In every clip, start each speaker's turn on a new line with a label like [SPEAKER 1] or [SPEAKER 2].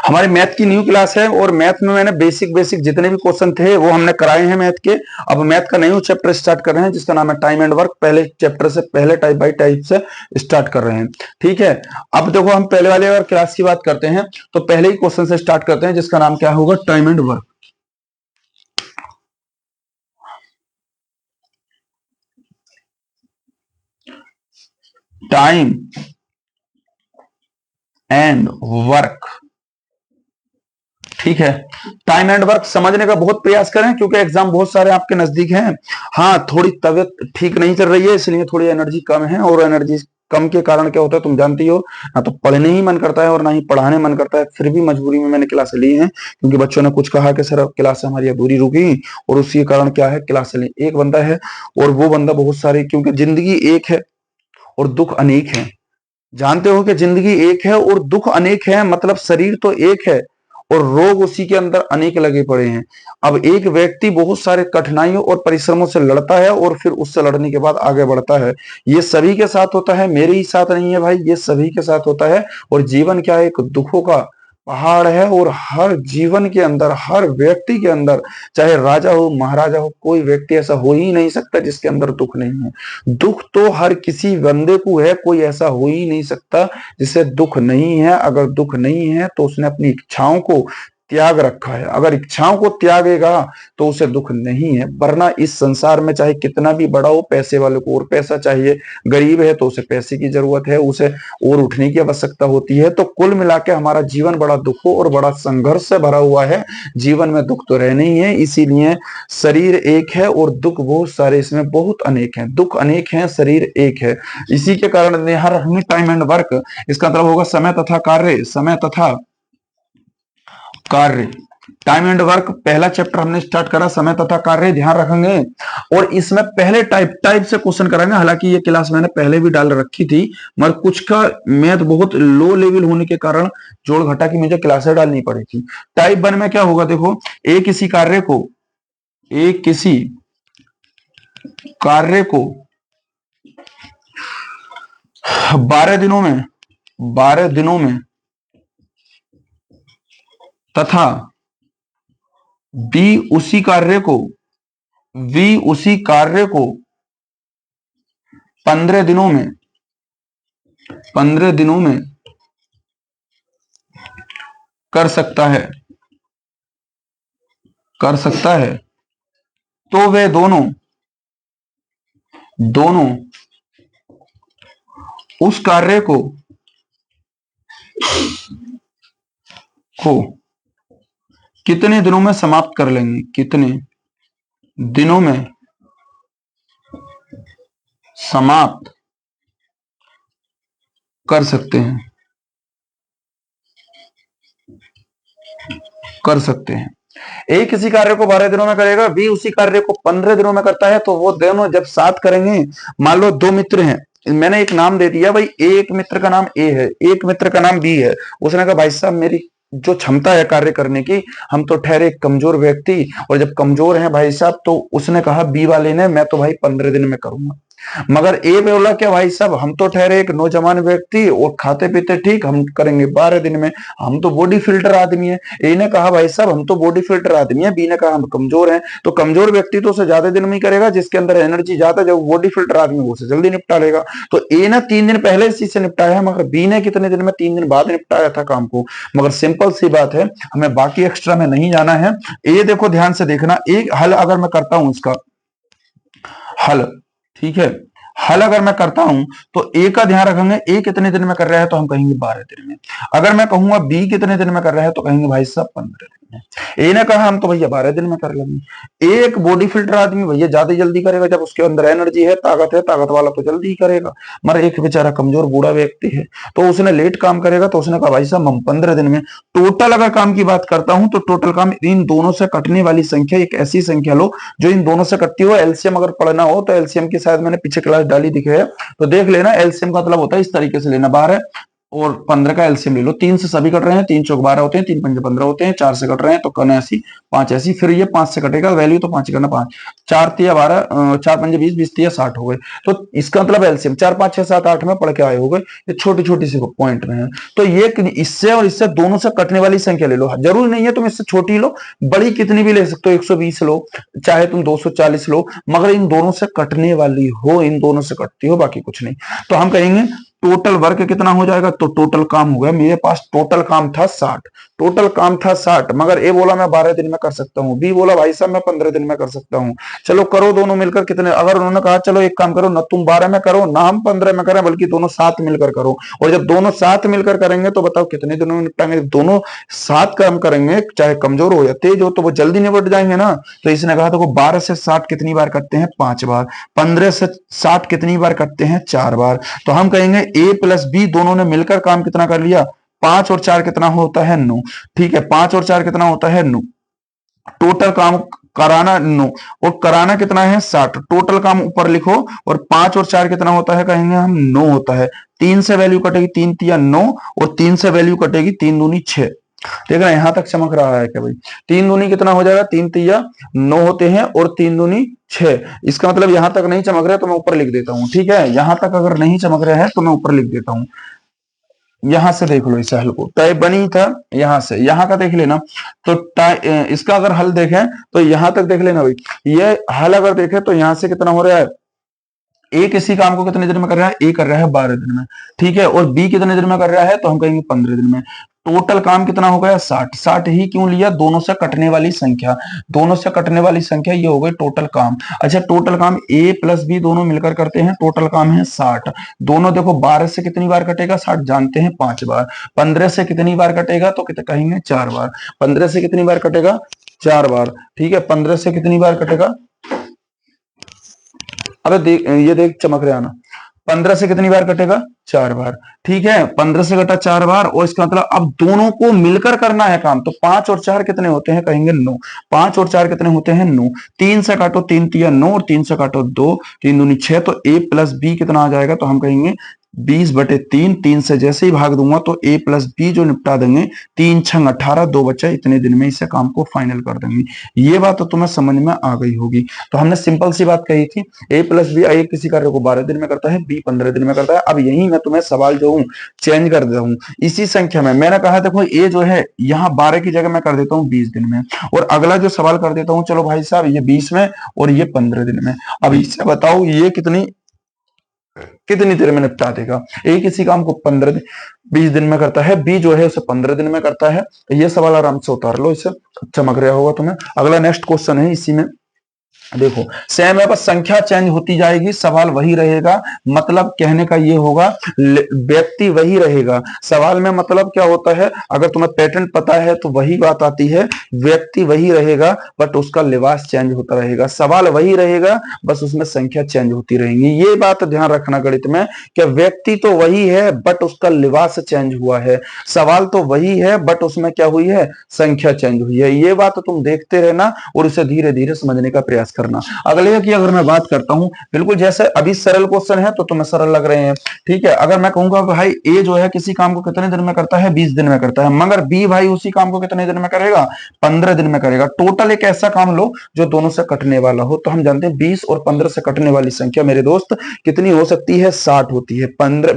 [SPEAKER 1] हमारी मैथ की new class है और मैथ में मैंने बेसिक बेसिक जितने भी क्वेश्चन थे वो हमने कराए हैं मैथ के। अब मैथ का न्यू चैप्टर स्टार्ट कर रहे हैं जिसका नाम है टाइम एंड वर्क। पहले चैप्टर से पहले टाइप बाय टाइप से स्टार्ट कर रहे हैं, ठीक है। अब देखो हम पहले वाले अगर क्लास की बात करते हैं तो पहले ही क्वेश्चन से स्टार्ट करते हैं जिसका नाम क्या होगा, time and work. Time and work, ठीक है। टाइम एंड वर्क समझने का बहुत प्रयास करें क्योंकि एग्जाम बहुत सारे आपके नजदीक हैं। हाँ, थोड़ी तबीयत ठीक नहीं चल रही है इसलिए थोड़ी एनर्जी कम है, और एनर्जी कम के कारण क्या होता है तुम जानती हो, ना तो पढ़ने ही मन करता है और ना ही पढ़ाने मन करता है। फिर भी मजबूरी में मैंने क्लास ली है क्योंकि बच्चों ने कुछ कहा कि सर क्लास हमारी अधूरी रुकी, और उसी कारण क्या है क्लास ली। एक बंदा है और वो बंदा बहुत सारे, क्योंकि जिंदगी एक है और दुख अनेक है। जानते हो कि जिंदगी एक है और दुख अनेक है, मतलब शरीर तो एक है और रोग उसी के अंदर अनेक लगे पड़े हैं। अब एक व्यक्ति बहुत सारे कठिनाइयों और परिश्रमों से लड़ता है और फिर उससे लड़ने के बाद आगे बढ़ता है। ये सभी के साथ होता है, मेरे ही साथ नहीं है भाई, ये सभी के साथ होता है। और जीवन क्या है, एक दुखों का पहाड़ है, और हर जीवन के अंदर हर व्यक्ति के अंदर, चाहे राजा हो महाराजा हो, कोई व्यक्ति ऐसा हो ही नहीं सकता जिसके अंदर दुख नहीं है। दुख तो हर किसी बंदे को है, कोई ऐसा हो ही नहीं सकता जिसे दुख नहीं है। अगर दुख नहीं है तो उसने अपनी इच्छाओं को त्याग रखा है, अगर इच्छाओं को त्यागेगा तो उसे दुख नहीं है। वरना इस संसार में चाहे कितना भी बड़ा हो, पैसे वाले को और पैसा चाहिए, गरीब है तो उसे पैसे की जरूरत है, उसे और उठने की आवश्यकता होती है। तो कुल मिला के हमारा जीवन बड़ा दुखों और बड़ा संघर्ष से भरा हुआ है। जीवन में दुख तो रहने ही है, इसीलिए शरीर एक है और दुख बहुत सारे इसमें बहुत अनेक हैं। दुख अनेक हैं, शरीर एक है। इसी के कारण यहाँ रखेंगे टाइम एंड वर्क। इसका मतलब होगा समय तथा कार्य, समय तथा कार्य। टाइम एंड वर्क पहला चैप्टर हमने स्टार्ट करा, समय तथा कार्य, ध्यान रखेंगे। और इसमें पहले टाइप से क्वेश्चन कराएंगे। हालांकि ये क्लास मैंने पहले भी डाल रखी थी मगर कुछ का मैथ बहुत लो लेवल होने के कारण जोड़ घटा की मुझे क्लासें डालनी पड़ी थी। टाइप 1 में क्या होगा देखो, एक किसी कार्य को 12 दिनों में तथा बी उसी कार्य को 15 दिनों में कर सकता है तो वे दोनों उस कार्य को कितने दिनों में समाप्त कर लेंगे, कितने दिनों में समाप्त कर सकते हैं। ए किसी कार्य को 12 दिनों में करेगा, बी उसी कार्य को 15 दिनों में करता है, तो वो दोनों जब साथ करेंगे, मान लो दो मित्र हैं, मैंने एक नाम दे दिया भाई, एक मित्र का नाम ए है, एक मित्र का नाम बी है। उसने कहा भाई साहब मेरी जो क्षमता है कार्य करने की, हम तो ठहरे कमजोर व्यक्ति, और जब कमजोर हैं भाई साहब, तो उसने कहा बी वाले ने, मैं तो भाई 15 दिन में करूंगा। मगर ए बोला क्या भाई साहब, हम तो ठहरे एक नौजवान व्यक्ति और खाते पीते ठीक, हम करेंगे 12 दिन में, हम तो बॉडी फिल्टर आदमी है। ए ने कहा भाई साहब हम तो बॉडी फिल्टर आदमी है, बी ने कहा हम कमजोर हैं। तो कमजोर व्यक्ति तो उसे ज्यादा दिन में ही करेगा जिसके अंदर एनर्जी ज्यादा, जब बॉडी फिल्टर आदमी वो उसे जल्दी निपटा लेगा। तो ए ने 3 दिन पहले इस चीज से निपटाया है, मगर बी ने कितने दिन में, 3 दिन बाद निपटाया था काम को। मगर सिंपल सी बात है, हमें बाकी एक्स्ट्रा में नहीं जाना है। ए देखो ध्यान से देखना, एक हल अगर मैं करता हूं इसका हल, ठीक है, हल अगर मैं करता हूं तो ए का ध्यान रखेंगे, ए कितने दिन में कर रहा है तो हम कहेंगे 12 दिन में। अगर मैं कहूंगा बी कितने दिन में कर रहा है तो कहेंगे भाई साहब 15 दिन में। ए ने कहा हम तो भैया 12 दिन में कर लेंगे। एक बॉडी फिल्टर आदमी भैया ज्यादा जल्दी करेगा, जब उसके अंदर एनर्जी है, ताकत वाला तो जल्दी ही करेगा। मगर एक बेचारा कमजोर बूढ़ा व्यक्ति है तो उसने लेट काम करेगा, तो उसने कहा भाई साहब हम 15 दिन में। टोटल अगर काम की बात करता हूं तो टोटल काम इन दोनों से कटने वाली संख्या एक ऐसी संख्या लो जो इन दोनों से कटती हो। एलसीएम अगर पढ़ना हो तो एलसीएम की शायद मैंने पीछे क्लास डाली दिखे है, तो देख लेना। एलसीएम का मतलब होता है इस तरीके से लेना, 12 और 15 का एलसीएम ले लो। 3 से सभी कट रहे हैं, 3 चौक 12 होते हैं, 3 पंजे 15 होते हैं, 4 से कट रहे हैं तो कन ऐसी, 5 ऐसी, फिर ये 5 से कटेगा, वैल्यू तो 5 ही करना, 5 4 तिया 12, 4 पंजे 20, 20 तिया 60 हो गए। तो इसका मतलब एलसीएम 4 5 6 7 8 में पढ़ के आए हो गए, ये छोटी छोटी सी पॉइंट में है। तो ये इससे और इससे दोनों से कटने वाली संख्या ले लो, जरूरी नहीं है तुम इससे छोटी लो, बड़ी कितनी भी ले सकते हो, 120 लो, चाहे तुम 240 लो, मगर इन दोनों से कटने वाली हो, इन दोनों से कटती हो, बाकी कुछ नहीं। तो हम कहेंगे टोटल वर्क कितना हो जाएगा, तो टोटल काम हो गया, मेरे पास टोटल काम था 60, टोटल काम था 60, मगर ए बोला मैं 12 दिन में कर सकता हूँ, बी बोला भाई साहब मैं 15 दिन में कर सकता हूँ। चलो करो दोनों मिलकर कितने, अगर उन्होंने कहा चलो एक काम करो ना तुम 12 में करो ना हम 15 में करें, बल्कि दोनों साथ मिलकर करो, और जब दोनों साथ मिलकर करेंगे तो बताओ कितने दिनों में निपटाएंगे, दोनों साथ काम करेंगे, चाहे कमजोर हो या तेज हो तो वो जल्दी निपट जाएंगे ना। तो इसने कहा था 12 से 60 कितनी बार करते हैं, 5 बार, 15 से 60 कितनी बार करते हैं, 4 बार। तो हम कहेंगे ए प्लस बी दोनों ने मिलकर काम कितना कर लिया, 5 और 4 कितना होता है, 9। ठीक है, 5 और 4 कितना होता है, 9। टोटल काम कराना 9 और कराना कितना है, 60। टोटल काम ऊपर लिखो, और 5 और 4 कितना होता है, कहेंगे हम 9 होता है। 3 से वैल्यू कटेगी 3 तिया 9, और 3 से वैल्यू कटेगी 3 दूनी 6। देख रहे हैं यहां तक चमक रहा है क्या भाई, 3 दूनी कितना हो जाएगा, 3 तिया 9 होते हैं, और 3 दूनी 6। इसका मतलब यहां तक नहीं चमक रहा है तो मैं ऊपर लिख देता हूं, ठीक है, यहां तक अगर नहीं चमक रहा है तो मैं ऊपर लिख देता हूं। यहां से देख लो इस हल को, टाइप बनी था यहां से, यहां का देख लेना। तो इसका अगर हल देखें तो यहां तक देख लेना भाई, ये हल अगर देखें तो यहां से कितना हो रहा है, ए किसी काम को कितने दिन में कर रहा है, ए कर रहा है 12 दिन में, ठीक है, और बी कितने दिन में कर रहा है, तो हम कहेंगे 15 दिन में। टोटल काम कितना हो गया, 60। 60 ही क्यों लिया, दोनों से कटने वाली संख्या, दोनों से कटने वाली संख्या ये हो गई टोटल काम। अच्छा टोटल काम ए प्लस बी दोनों मिलकर करते हैं, टोटल काम है 60। दोनों देखो 12 से कितनी बार कटेगा, 60 जानते हैं 5 बार। 15 से कितनी बार कटेगा, तो कितने कहेंगे 4 बार। 15 से कितनी बार कटेगा, 4 बार, ठीक है। 15 से कितनी बार कटेगा, अबे देख ये देख चमक रहा है ना, 15 से कितनी बार कटेगा, 4 बार, ठीक है। 15 से कटा 4 बार, और इसका मतलब अब दोनों को मिलकर करना है काम, तो 5 और 4 कितने होते हैं, कहेंगे 9। 5 और 4 कितने होते हैं, 9। 3 से काटो 3 तिया 9, और 3 से काटो 2, 3 दूनी 6, तो ए प्लस बी कितना आ जाएगा, तो हम कहेंगे 20/3। 3 से जैसे ही भाग दूंगा तो ए प्लस बी जो निपटा देंगे, 3 छंग 18, 2 बच्चा, इतने दिन में इसे काम को फाइनल कर देंगे। ये बात तो तुम्हें समझ में आ गई होगी। तो हमने सिंपल सी बात कही थी, ए प्लस बी, ए किसी कार्य को 12 दिन में करता है, बी 15 दिन में करता है। अब यही मैं तुम्हें सवाल जो हूँ चेंज कर देता हूँ, इसी संख्या में मैंने कहा देखो ए जो है यहाँ 12 की जगह मैं कर देता हूँ 20 दिन में, और अगला जो सवाल कर देता हूँ, चलो भाई साहब ये 20 में और ये 15 दिन में। अब इससे बताओ ये कितनी कितनी देर में निपटा देगा, ए किसी काम को 20 दिन में करता है, बी जो है उसे 15 दिन में करता है। ये सवाल आराम से उतार लो, इससे चमक रहा होगा तुम्हें। अगला नेक्स्ट क्वेश्चन है, इसी में देखो सेम है, बस संख्या चेंज होती जाएगी, सवाल वही रहेगा। मतलब कहने का ये होगा व्यक्ति वही रहेगा। सवाल में मतलब क्या होता है, अगर तुम्हें पैटर्न पता है तो वही बात आती है, व्यक्ति वही रहेगा बट उसका लिबास चेंज होता रहेगा। सवाल वही रहेगा, बस उसमें संख्या चेंज होती रहेंगी। ये बात ध्यान रखना गणित में, कि व्यक्ति तो वही है बट उसका लिबास चेंज हुआ है। सवाल तो वही है बट उसमें क्या हुई है, संख्या चेंज हुई है। ये बात तुम देखते रहना और इसे धीरे धीरे समझने का प्रयास करना। अगले की अगर मैं बात करता हूं, बिल्कुल जैसे अभी सरल क्वेश्चन है तो तुम्हें सरल लग रहे हैं, ठीक है। अगर मैं कहूंगा भाई ए जो है किसी काम को कितने दिन में करता है, 20 दिन में करता है, मगर बी भाई उसी काम को कितने दिन में करेगा, 15 दिन में करेगा। टोटल एक ऐसा काम लो जो दोनों से कटने वाला हो। तो हम जानते हैं 20 और 15 से कटने वाली संख्या मेरे दोस्त कितनी हो सकती है, 60 होती है।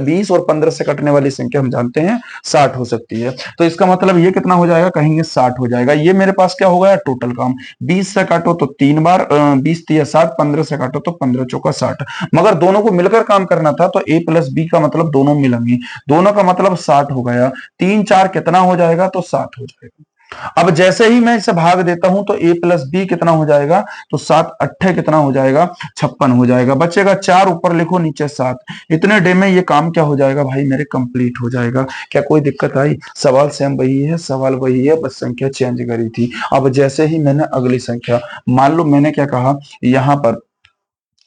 [SPEAKER 1] 20 और 15 से कटने वाली संख्या हम जानते हैं 60 हो सकती है। तो इसका मतलब ये कितना हो जाएगा, कहेंगे 60 हो जाएगा। ये मेरे पास क्या हो गया, टोटल काम। 20 से काटो तो 3 बार, 20 तिया 60, 15 से काटो तो 15 चौका 60। मगर दोनों को मिलकर काम करना था, तो ए प्लस बी का मतलब दोनों मिलेंगे, दोनों का मतलब 60 हो गया। 3 4 कितना हो जाएगा, तो 60 हो जाएगा। अब जैसे ही मैं इसे भाग देता हूं तो a प्लस बी कितना हो जाएगा, तो 7 अट्ठे कितना हो जाएगा, 56 हो जाएगा। बचेगा 4, ऊपर लिखो नीचे 7। इतने डे में ये काम क्या हो जाएगा भाई मेरे, कंप्लीट हो जाएगा। क्या कोई दिक्कत आई, सवाल सेम वही है, सवाल वही है, बस संख्या चेंज करी थी। अब जैसे ही मैंने अगली संख्या, मान लो मैंने क्या कहा, यहां पर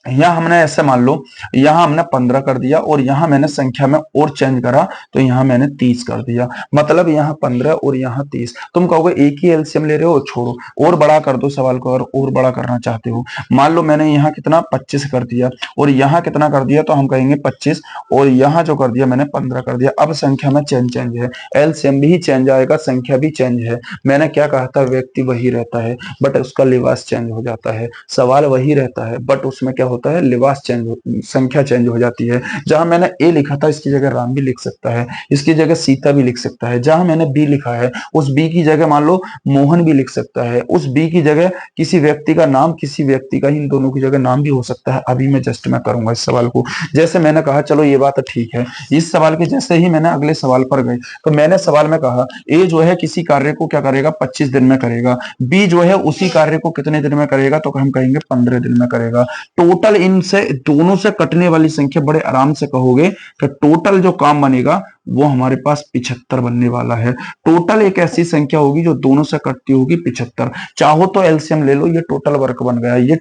[SPEAKER 1] यहाँ हमने ऐसे मान लो, यहाँ हमने 15 कर दिया और यहाँ मैंने संख्या में और चेंज करा तो यहाँ मैंने 30 कर दिया, मतलब यहाँ 15 और यहाँ 30। तुम कहोगे एक ही एलसीएम ले रहे हो, छोड़ो और बड़ा कर दो सवाल को, अगर और बड़ा करना चाहते हो। मान लो मैंने यहाँ कितना 25 कर दिया और यहाँ कितना कर दिया, तो हम कहेंगे 25, और यहाँ जो कर दिया मैंने 15 कर दिया। अब संख्या में चेंज है, एलसीएम भी चेंज आएगा, संख्या भी चेंज है। मैंने क्या कहा था, व्यक्ति वही रहता है बट उसका लिबास चेंज हो जाता है, सवाल वही रहता है बट उसमें क्या होता है, लिबास चेंज, संख्या चेंज हो जाती है। जहां मैंने ए लिखा था इसकी जगह राम भी लिख सकता है, इसकी जगह सीता भी लिख सकता है। जहां मैंने बी लिखा है उस बी की जगह मान लो मोहन भी लिख सकता है, उस बी की जगह किसी व्यक्ति का नाम, किसी व्यक्ति का, इन दोनों की जगह नाम भी हो सकता है। अभी मैं जस्ट मैं करूंगा इस सवाल को। जैसे मैंने कहा चलो ये बात ठीक है, इस सवाल के जैसे ही मैंने अगले सवाल पर गए तो मैंने सवाल में कहा ए जो है किसी कार्य को क्या करेगा, 25 दिन में करेगा, बी जो है उसी कार्य को कितने दिन में करेगा, तो हम कहेंगे 15 दिन में करेगा। टोटल इनसे दोनों से कटने वाली संख्या, बड़े आराम से कहोगे कि टोटल जो काम बनेगा वो हमारे पास 75 बनने वाला है। टोटल एक ऐसी संख्या होगी जो दोनों से कटती होगी 75। चाहो तो एलसीएम ले लो, ये टोटल वर्क बन गया। ये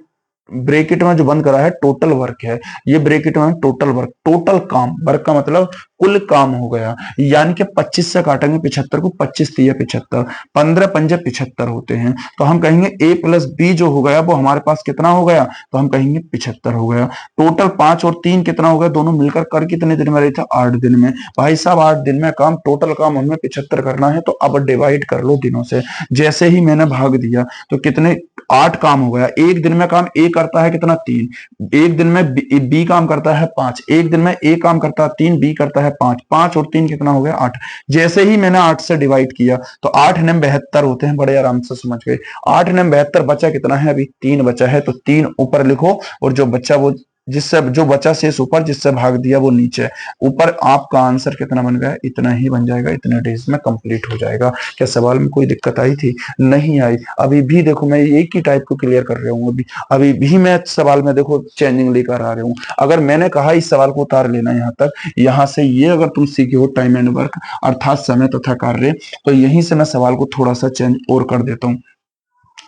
[SPEAKER 1] ब्रैकेट में जो बंद करा है टोटल वर्क है, ये ब्रैकेट में टोटल वर्क, टोटल काम, वर्क का मतलब कुल काम हो गया। यानी कि 25 से काटेंगे 75 को, 25 तिया 75, 15 पंजे 75 होते हैं। तो हम कहेंगे ए प्लस बी जो हो गया वो हमारे पास कितना हो गया, तो हम कहेंगे 75 हो गया। टोटल 5 और 3 कितना हो गया, दोनों मिलकर कर कितने दिन में रही था, 8 दिन में। भाई साहब 8 दिन में काम, टोटल काम हमें 75 करना है, तो अब डिवाइड कर लो दिनों से। जैसे ही मैंने भाग दिया तो कितने, 8 काम हो गया। एक दिन में काम ए करता है कितना, 3। एक दिन में बी काम करता है 5। एक दिन में ए काम करता है 3, बी करता है 5। 5 और 3 कितना हो गया, 8। जैसे ही मैंने 8 से डिवाइड किया तो 8 ने 72 होते हैं, बड़े आराम से समझ गए। 8 ने 72, बचा कितना है, अभी 3 बचा है, तो 3 ऊपर लिखो और जो बच्चा वो जिससे जो बचा शेष ऊपर, जिससे भाग दिया वो नीचे। ऊपर आपका आंसर कितना बन गया, इतना ही बन जाएगा, इतने डेज में कंप्लीट हो जाएगा। क्या सवाल में कोई दिक्कत आई थी, नहीं आई। अभी भी देखो मैं एक ही टाइप को क्लियर कर रहा हूँ, अभी भी मैं सवाल में देखो चेंजिंग लेकर आ रहा हूँ। अगर मैंने कहा इस सवाल को उतार लेना यहाँ तक, यहाँ से ये अगर तुम सीखे हो टाइम एंड वर्क अर्थात समय तथा कार्य, तो यहीं से मैं सवाल को थोड़ा सा चेंज और कर देता हूँ।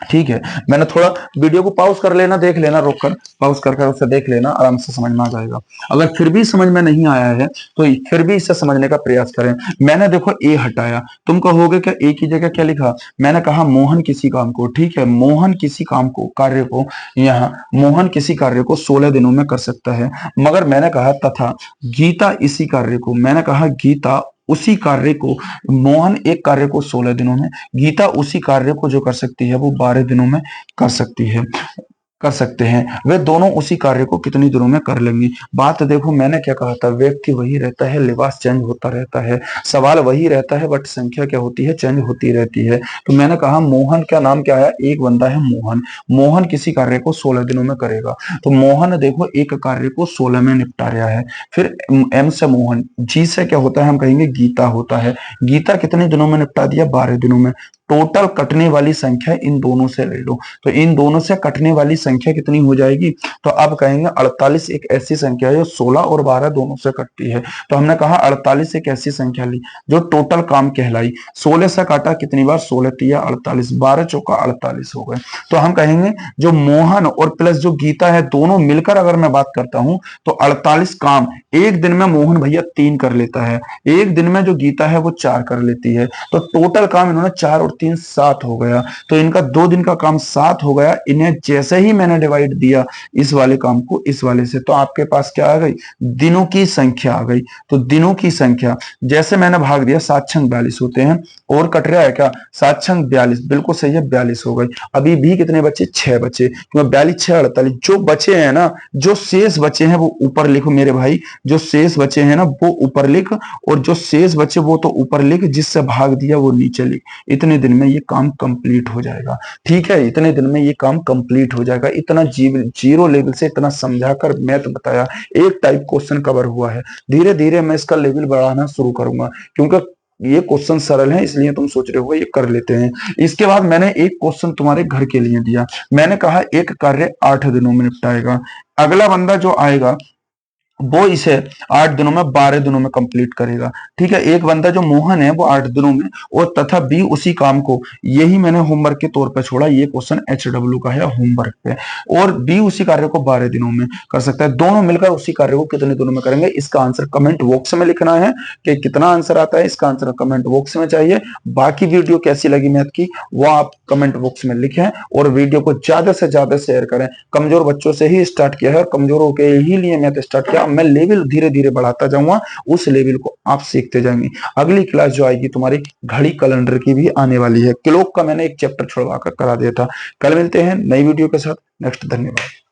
[SPEAKER 1] ठीक है, मैंने थोड़ा वीडियो को पॉज कर लेना, देख लेना, रोक कर पॉज कर उसे देख लेना, आराम से समझ में आ जाएगा। अगर फिर भी समझ में नहीं आया है तो फिर भी इसे समझने का प्रयास करें। मैंने देखो ए हटाया, तुम कहोगे क्या ए की जगह क्या लिखा, मैंने कहा मोहन किसी काम को, ठीक है, मोहन किसी काम को, कार्य को, यहाँ मोहन किसी कार्य को 16 दिनों में कर सकता है। मगर मैंने कहा तथा गीता इसी कार्य को, मैंने कहा गीता उसी कार्य को, मोहन एक कार्य को 16 दिनों में, गीता उसी कार्य को जो कर सकती है वो 12 दिनों में कर सकती है, कर सकते हैं। वे दोनों उसी कार्य को कितनी दिनों में कर लेंगे। बात देखो मैंने क्या कहा था, व्यक्ति वही रहता है, लिबास चेंज होता रहता है, सवाल वही रहता है बट संख्या क्या होती है, चेंज होती रहती है। तो मैंने कहा मोहन का नाम क्या है, एक बंदा है मोहन, मोहन किसी कार्य को 16 दिनों में करेगा। तो मोहन देखो एक कार्य को 16 में निपटा रहा है। फिर एम से मोहन, जी से क्या होता है, हम कहेंगे गीता होता है, गीता कितने दिनों में निपटा दिया, 12 दिनों में। टोटल कटने वाली संख्या इन दोनों से ले लो, तो इन दोनों से कटने वाली संख्या कितनी हो जाएगी, तो अब कहेंगे 48 एक ऐसी संख्या है जो 16 और 12 दोनों से कटती है। तो हमने कहा 48 एक ऐसी संख्या ली जो टोटल काम कहलाई। 16 से काटा कितनी बार, 16 तिया 48, 12 चौका 48 हो गए। तो हम कहेंगे जो मोहन और प्लस जो गीता है दोनों मिलकर अगर मैं बात करता हूं तो 48 काम एक दिन में मोहन भैया 3 कर लेता है, एक दिन में जो गीता है वो 4 कर लेती है। तो टोटल काम इन्होंने 4 और 3 7 हो गया, तो इनका 2 दिन का काम 7 हो गया। इन्हें जैसे ही मैंने डिवाइड दिया इस वाले काम को इस वाले से, तो आपके पास क्या आ गई, दिनों की संख्या आ गई। तो दिनों की संख्या जैसे मैंने भाग दिया, 7 छंग 42 होते हैं, और कट रहा है क्या, 7 छंग 42, बिल्कुल सही है, 42 हो गई। अभी भी कितने बचे, 6 बचे, क्योंकि 42 6 48, जो बचे हैं ना, जो शेष बचे हैं वो ऊपर लिखो मेरे भाई, जो शेष बचे हैं ना वो ऊपर लिख, और जो शेष बचे वो तो ऊपर लिख, जिससे भाग दिया वो नीचे लिख। इतने दिन में ये काम कंप्लीट हो जाएगा। ठीक है, इतने दिन में ये काम कंप्लीट हो जाएगा। इतना जीरो लेवल से इतना समझाकर मैथ बताया, एक टाइप क्वेश्चन कवर हुआ है। धीरे धीरे मैं इसका लेवल बढ़ाना शुरू करूंगा, क्योंकि ये क्वेश्चन सरल है, इसलिए तुम सोच रहे हो ये कर लेते हैं। इसके बाद मैंने एक क्वेश्चन तुम्हारे घर के लिए दिया, मैंने कहा एक कार्य 8 दिनों में निपटाएगा। अगला बंदा जो आएगा वो इसे 8 दिनों में 12 दिनों में कंप्लीट करेगा। ठीक है, एक बंदा जो मोहन है वो 8 दिनों में, और तथा बी उसी काम को, यही मैंने होमवर्क के तौर पे छोड़ा, ये क्वेश्चन HW का है होमवर्क पे, और बी उसी कार्य को 12 दिनों में कर सकता है। दोनों मिलकर उसी कार्य को कितने दिनों में करेंगे, इसका आंसर कमेंट बॉक्स में लिखना है कि कितना आंसर आता है, इसका आंसर कमेंट बॉक्स में चाहिए। बाकी वीडियो कैसी लगी मैथ की वो आप कमेंट बॉक्स में लिखें, और वीडियो को ज्यादा से ज्यादा शेयर करें। कमजोर बच्चों से ही स्टार्ट किया है और कमजोरों के ही लिए मैथ स्टार्ट किया, मैं लेवल धीरे धीरे बढ़ाता जाऊंगा, उस लेवल को आप सीखते जाएंगे। अगली क्लास जो आएगी तुम्हारी घड़ी कैलेंडर की भी आने वाली है। क्लॉक का मैंने एक चैप्टर छुड़वा कर करा दिया था। कल मिलते हैं नई वीडियो के साथ। नेक्स्ट, धन्यवाद।